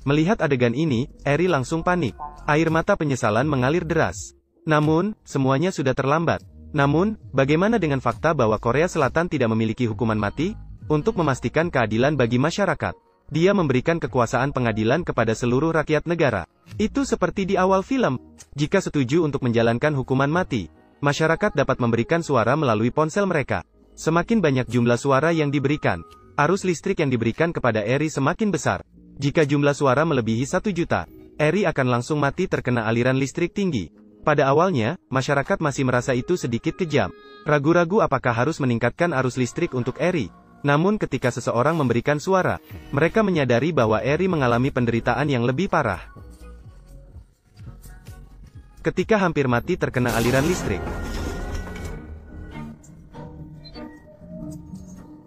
Melihat adegan ini, Eri langsung panik. Air mata penyesalan mengalir deras. Namun, semuanya sudah terlambat. Namun, bagaimana dengan fakta bahwa Korea Selatan tidak memiliki hukuman mati? Untuk memastikan keadilan bagi masyarakat, dia memberikan kekuasaan pengadilan kepada seluruh rakyat negara. Itu seperti di awal film. Jika setuju untuk menjalankan hukuman mati, masyarakat dapat memberikan suara melalui ponsel mereka. Semakin banyak jumlah suara yang diberikan, arus listrik yang diberikan kepada Eri semakin besar. Jika jumlah suara melebihi 1 juta, Eri akan langsung mati terkena aliran listrik tinggi. Pada awalnya, masyarakat masih merasa itu sedikit kejam. Ragu-ragu apakah harus meningkatkan arus listrik untuk Eri. Namun ketika seseorang memberikan suara, mereka menyadari bahwa Eri mengalami penderitaan yang lebih parah. Ketika hampir mati terkena aliran listrik,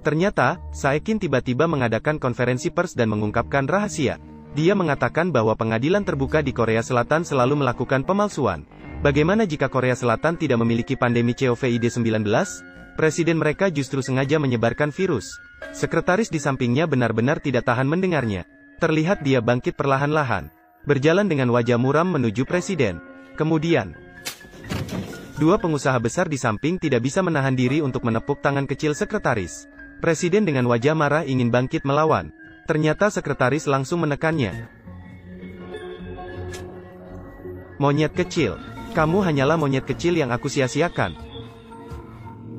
ternyata, Saekin tiba-tiba mengadakan konferensi pers dan mengungkapkan rahasia. Dia mengatakan bahwa pengadilan terbuka di Korea Selatan selalu melakukan pemalsuan. Bagaimana jika Korea Selatan tidak memiliki pandemi COVID-19? Presiden mereka justru sengaja menyebarkan virus. Sekretaris di sampingnya benar-benar tidak tahan mendengarnya. Terlihat dia bangkit perlahan-lahan, berjalan dengan wajah muram menuju presiden. Kemudian, dua pengusaha besar di samping tidak bisa menahan diri untuk menepuk tangan kecil sekretaris. Presiden dengan wajah marah ingin bangkit melawan. Ternyata sekretaris langsung menekannya. Monyet kecil, kamu hanyalah monyet kecil yang aku sia-siakan.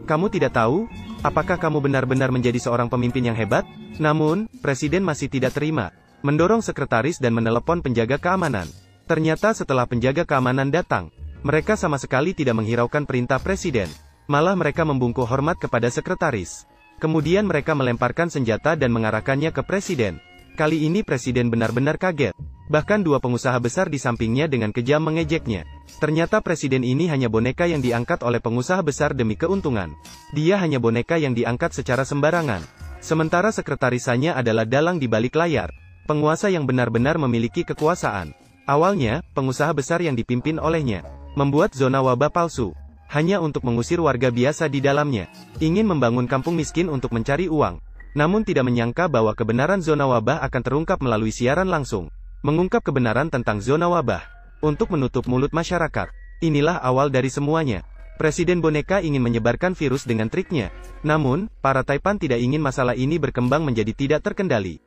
Kamu tidak tahu, apakah kamu benar-benar menjadi seorang pemimpin yang hebat? Namun, presiden masih tidak terima, mendorong sekretaris dan menelepon penjaga keamanan. Ternyata setelah penjaga keamanan datang, mereka sama sekali tidak menghiraukan perintah presiden. Malah mereka membungkuk hormat kepada sekretaris. Kemudian mereka melemparkan senjata dan mengarahkannya ke presiden. Kali ini presiden benar-benar kaget. Bahkan dua pengusaha besar di sampingnya dengan kejam mengejeknya. Ternyata presiden ini hanya boneka yang diangkat oleh pengusaha besar demi keuntungan. Dia hanya boneka yang diangkat secara sembarangan. Sementara sekretarisanya adalah dalang di balik layar. Penguasa yang benar-benar memiliki kekuasaan. Awalnya, pengusaha besar yang dipimpin olehnya membuat zona wabah palsu, hanya untuk mengusir warga biasa di dalamnya. Ingin membangun kampung miskin untuk mencari uang. Namun tidak menyangka bahwa kebenaran zona wabah akan terungkap melalui siaran langsung. Mengungkap kebenaran tentang zona wabah, untuk menutup mulut masyarakat. Inilah awal dari semuanya. Presiden boneka ingin menyebarkan virus dengan triknya. Namun, para Taipan tidak ingin masalah ini berkembang menjadi tidak terkendali.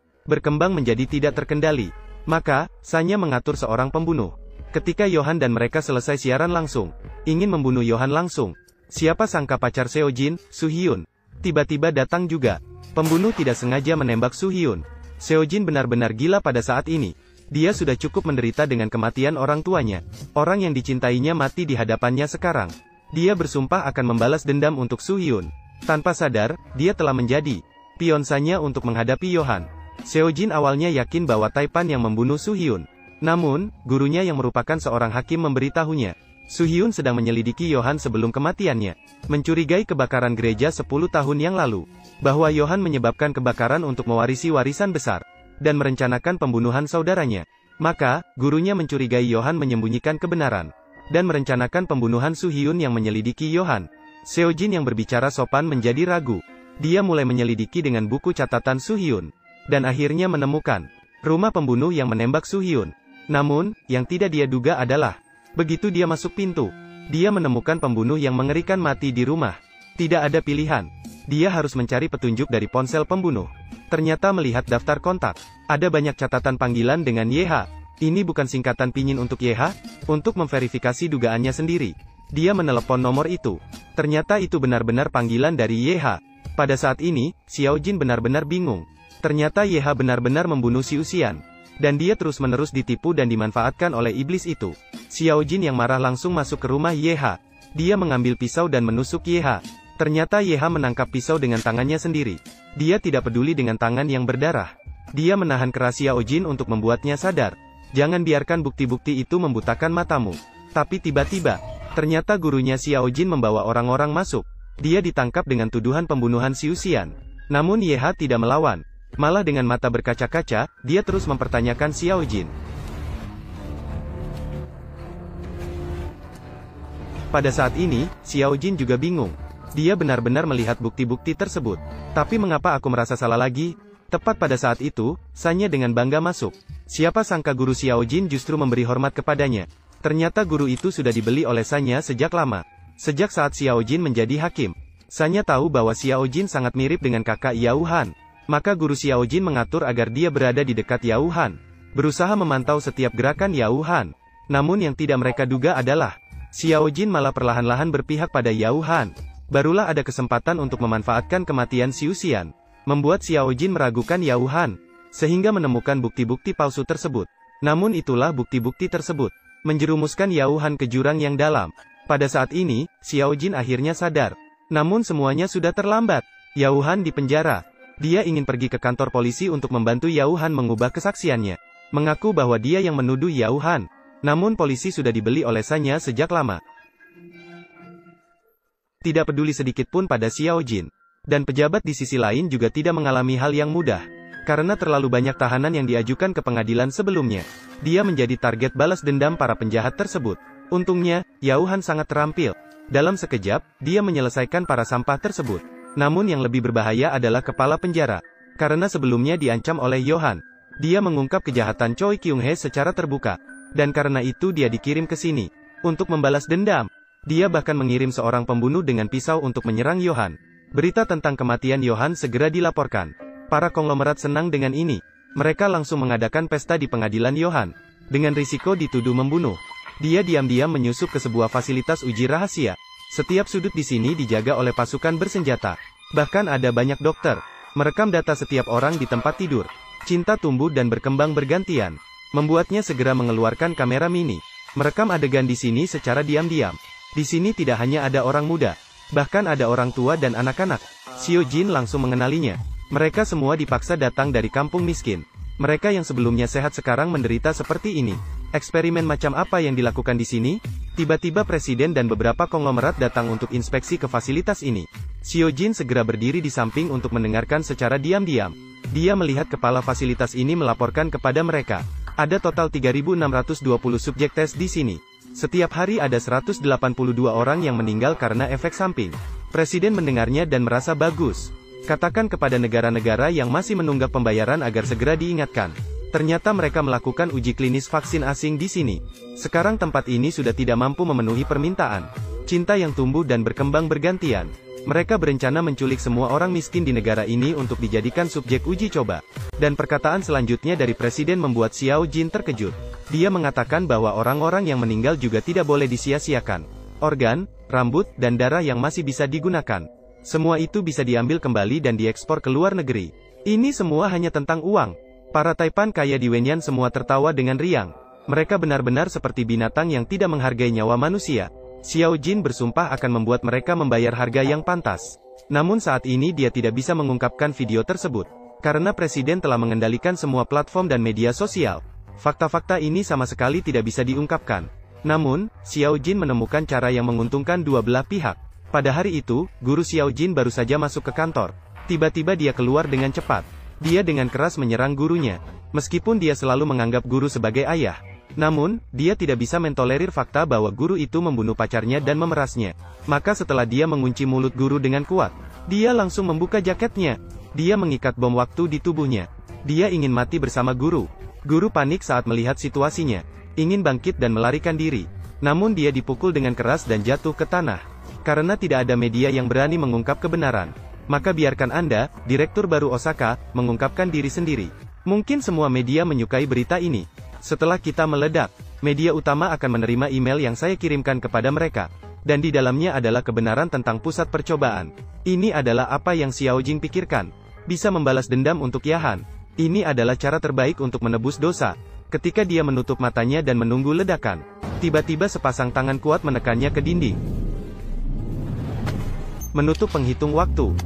Maka, Sanya mengatur seorang pembunuh. Ketika Yohan dan mereka selesai siaran langsung, ingin membunuh Yohan langsung. Siapa sangka pacar Seojin, Suhyun, tiba-tiba datang juga. Pembunuh tidak sengaja menembak Suhyun. Seojin benar-benar gila pada saat ini. Dia sudah cukup menderita dengan kematian orang tuanya. Orang yang dicintainya mati di hadapannya sekarang. Dia bersumpah akan membalas dendam untuk Suhyun. Tanpa sadar, dia telah menjadi pionsanya untuk menghadapi Yohan. Seojin awalnya yakin bahwa Taipan yang membunuh Suhyun. Namun, gurunya yang merupakan seorang hakim memberitahunya, Suhyun sedang menyelidiki Yohan sebelum kematiannya. Mencurigai kebakaran gereja 10 tahun yang lalu. Bahwa Yohan menyebabkan kebakaran untuk mewarisi warisan besar. Dan merencanakan pembunuhan saudaranya. Maka, gurunya mencurigai Yohan menyembunyikan kebenaran. Dan merencanakan pembunuhan Suhyun yang menyelidiki Yohan. Seojin yang berbicara sopan menjadi ragu. Dia mulai menyelidiki dengan buku catatan Suhyun. Dan akhirnya menemukan rumah pembunuh yang menembak Suhyun. Namun, yang tidak dia duga adalah, begitu dia masuk pintu, dia menemukan pembunuh yang mengerikan mati di rumah. Tidak ada pilihan. Dia harus mencari petunjuk dari ponsel pembunuh. Ternyata melihat daftar kontak, ada banyak catatan panggilan dengan YH. Ini bukan singkatan pinyin untuk YH? Untuk memverifikasi dugaannya sendiri, dia menelepon nomor itu. Ternyata itu benar-benar panggilan dari YH. Pada saat ini, Xiaojin benar-benar bingung. Ternyata YH benar-benar membunuh Si Uxian. Dan dia terus-menerus ditipu dan dimanfaatkan oleh iblis itu. Xiaojin yang marah langsung masuk ke rumah YH. Dia mengambil pisau dan menusuk YH. Ternyata YH menangkap pisau dengan tangannya sendiri. Dia tidak peduli dengan tangan yang berdarah. Dia menahan keras Xiaojin untuk membuatnya sadar. Jangan biarkan bukti-bukti itu membutakan matamu. Tapi tiba-tiba, ternyata gurunya Xiaojin membawa orang-orang masuk. Dia ditangkap dengan tuduhan pembunuhan Si Uxian. Namun YH tidak melawan. Malah dengan mata berkaca-kaca, dia terus mempertanyakan Xiao Jin. Pada saat ini, Xiao Jin juga bingung. Dia benar-benar melihat bukti-bukti tersebut. Tapi mengapa aku merasa salah lagi? Tepat pada saat itu, Sanya dengan bangga masuk. Siapa sangka guru Xiao Jin justru memberi hormat kepadanya. Ternyata guru itu sudah dibeli oleh Sanya sejak lama. Sejak saat Xiao Jin menjadi hakim. Sanya tahu bahwa Xiao Jin sangat mirip dengan kakak Yao Han. Maka guru Xiao Jin mengatur agar dia berada di dekat Yao Han. Berusaha memantau setiap gerakan Yao Han. Namun yang tidak mereka duga adalah, Xiao Jin malah perlahan-lahan berpihak pada Yao Han. Barulah ada kesempatan untuk memanfaatkan kematian Xiu Xian. Membuat Xiao Jin meragukan Yao Han. Sehingga menemukan bukti-bukti palsu tersebut. Namun itulah bukti-bukti tersebut. Menjerumuskan Yao Han ke jurang yang dalam. Pada saat ini, Xiao Jin akhirnya sadar. Namun semuanya sudah terlambat. Yao Han dipenjara. Dia ingin pergi ke kantor polisi untuk membantu Yao Han mengubah kesaksiannya. Mengaku bahwa dia yang menuduh Yao Han. Namun polisi sudah dibeli oleh Sanya sejak lama. Tidak peduli sedikit pun pada Xiao Jin. Dan pejabat di sisi lain juga tidak mengalami hal yang mudah. Karena terlalu banyak tahanan yang diajukan ke pengadilan sebelumnya. Dia menjadi target balas dendam para penjahat tersebut. Untungnya, Yao Han sangat terampil. Dalam sekejap, dia menyelesaikan para sampah tersebut. Namun yang lebih berbahaya adalah kepala penjara. Karena sebelumnya diancam oleh Yohan. Dia mengungkap kejahatan Choi Kyung-hee secara terbuka. Dan karena itu dia dikirim ke sini. Untuk membalas dendam. Dia bahkan mengirim seorang pembunuh dengan pisau untuk menyerang Yohan. Berita tentang kematian Yohan segera dilaporkan. Para konglomerat senang dengan ini. Mereka langsung mengadakan pesta di pengadilan Yohan. Dengan risiko dituduh membunuh. Dia diam-diam menyusup ke sebuah fasilitas uji rahasia. Setiap sudut di sini dijaga oleh pasukan bersenjata. Bahkan ada banyak dokter. Merekam data setiap orang di tempat tidur. Cinta tumbuh dan berkembang bergantian. Membuatnya segera mengeluarkan kamera mini. Merekam adegan di sini secara diam-diam. Di sini tidak hanya ada orang muda. Bahkan ada orang tua dan anak-anak. Xiao Jin langsung mengenalinya. Mereka semua dipaksa datang dari kampung miskin. Mereka yang sebelumnya sehat sekarang menderita seperti ini. Eksperimen macam apa yang dilakukan di sini? Tiba-tiba presiden dan beberapa konglomerat datang untuk inspeksi ke fasilitas ini. Xiao Jin segera berdiri di samping untuk mendengarkan secara diam-diam. Dia melihat kepala fasilitas ini melaporkan kepada mereka. Ada total 3.620 subjek tes di sini. Setiap hari ada 182 orang yang meninggal karena efek samping. Presiden mendengarnya dan merasa bagus. Katakan kepada negara-negara yang masih menunggak pembayaran agar segera diingatkan. Ternyata mereka melakukan uji klinis vaksin asing di sini. Sekarang tempat ini sudah tidak mampu memenuhi permintaan. Cinta yang tumbuh dan berkembang bergantian. Mereka berencana menculik semua orang miskin di negara ini untuk dijadikan subjek uji coba. Dan perkataan selanjutnya dari presiden membuat Xiao Jin terkejut. Dia mengatakan bahwa orang-orang yang meninggal juga tidak boleh disia-siakan. Organ, rambut, dan darah yang masih bisa digunakan. Semua itu bisa diambil kembali dan diekspor ke luar negeri. Ini semua hanya tentang uang. Para taipan kaya di Wenyan semua tertawa dengan riang. Mereka benar-benar seperti binatang yang tidak menghargai nyawa manusia. Xiao Jin bersumpah akan membuat mereka membayar harga yang pantas. Namun saat ini dia tidak bisa mengungkapkan video tersebut. Karena presiden telah mengendalikan semua platform dan media sosial. Fakta-fakta ini sama sekali tidak bisa diungkapkan. Namun, Xiao Jin menemukan cara yang menguntungkan dua belah pihak. Pada hari itu, guru Xiao Jin baru saja masuk ke kantor. Tiba-tiba dia keluar dengan cepat. Dia dengan keras menyerang gurunya. Meskipun dia selalu menganggap guru sebagai ayah. Namun, dia tidak bisa mentolerir fakta bahwa guru itu membunuh pacarnya dan memerasnya. Maka setelah dia mengunci mulut guru dengan kuat, dia langsung membuka jaketnya. Dia mengikat bom waktu di tubuhnya. Dia ingin mati bersama guru. Guru panik saat melihat situasinya. Ingin bangkit dan melarikan diri. Namun dia dipukul dengan keras dan jatuh ke tanah. Karena tidak ada media yang berani mengungkap kebenaran. Maka biarkan Anda, Direktur Baru Osaka, mengungkapkan diri sendiri. Mungkin semua media menyukai berita ini. Setelah kita meledak, media utama akan menerima email yang saya kirimkan kepada mereka. Dan di dalamnya adalah kebenaran tentang pusat percobaan. Ini adalah apa yang Xiao Jin pikirkan. Bisa membalas dendam untuk Yahan. Ini adalah cara terbaik untuk menebus dosa. Ketika dia menutup matanya dan menunggu ledakan, tiba-tiba sepasang tangan kuat menekannya ke dinding. Menutup penghitung waktu.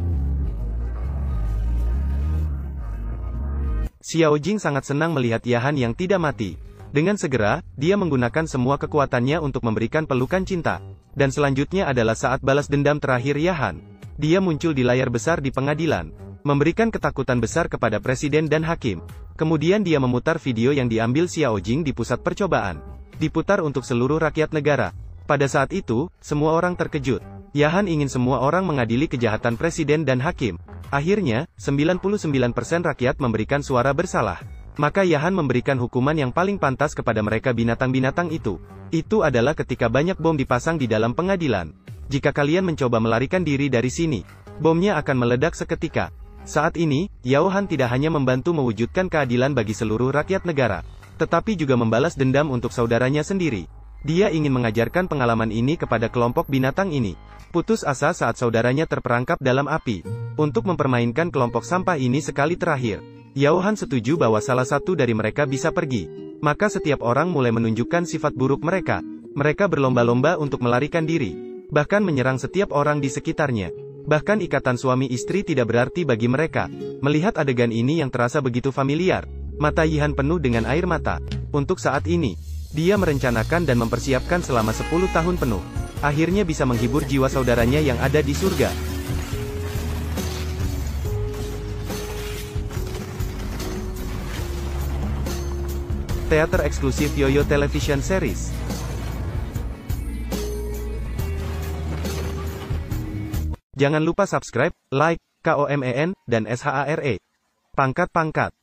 Xiao Jing sangat senang melihat Yahan yang tidak mati. Dengan segera, dia menggunakan semua kekuatannya untuk memberikan pelukan cinta. Dan selanjutnya adalah saat balas dendam terakhir Yahan. Dia muncul di layar besar di pengadilan. memberikan ketakutan besar kepada presiden dan hakim. Kemudian dia memutar video yang diambil Xiao Jing di pusat percobaan. Diputar untuk seluruh rakyat negara. Pada saat itu, semua orang terkejut. Yahan ingin semua orang mengadili kejahatan presiden dan hakim. Akhirnya, 99% rakyat memberikan suara bersalah. Maka Yahan memberikan hukuman yang paling pantas kepada mereka binatang-binatang itu. Itu adalah ketika banyak bom dipasang di dalam pengadilan. Jika kalian mencoba melarikan diri dari sini, bomnya akan meledak seketika. Saat ini, Yao Han tidak hanya membantu mewujudkan keadilan bagi seluruh rakyat negara, tetapi juga membalas dendam untuk saudaranya sendiri. Dia ingin mengajarkan pengalaman ini kepada kelompok binatang ini. Putus asa saat saudaranya terperangkap dalam api. Untuk mempermainkan kelompok sampah ini sekali terakhir, Yao Han setuju bahwa salah satu dari mereka bisa pergi. Maka setiap orang mulai menunjukkan sifat buruk mereka. Mereka berlomba-lomba untuk melarikan diri, bahkan menyerang setiap orang di sekitarnya. Bahkan ikatan suami istri tidak berarti bagi mereka. Melihat adegan ini yang terasa begitu familiar, mata Yihan penuh dengan air mata. Untuk saat ini, dia merencanakan dan mempersiapkan selama 10 tahun penuh. Akhirnya bisa menghibur jiwa saudaranya yang ada di surga. Teater eksklusif Yoyo Television Series. Jangan lupa subscribe, like, KOMEN, dan SHARE. Pangkat-pangkat.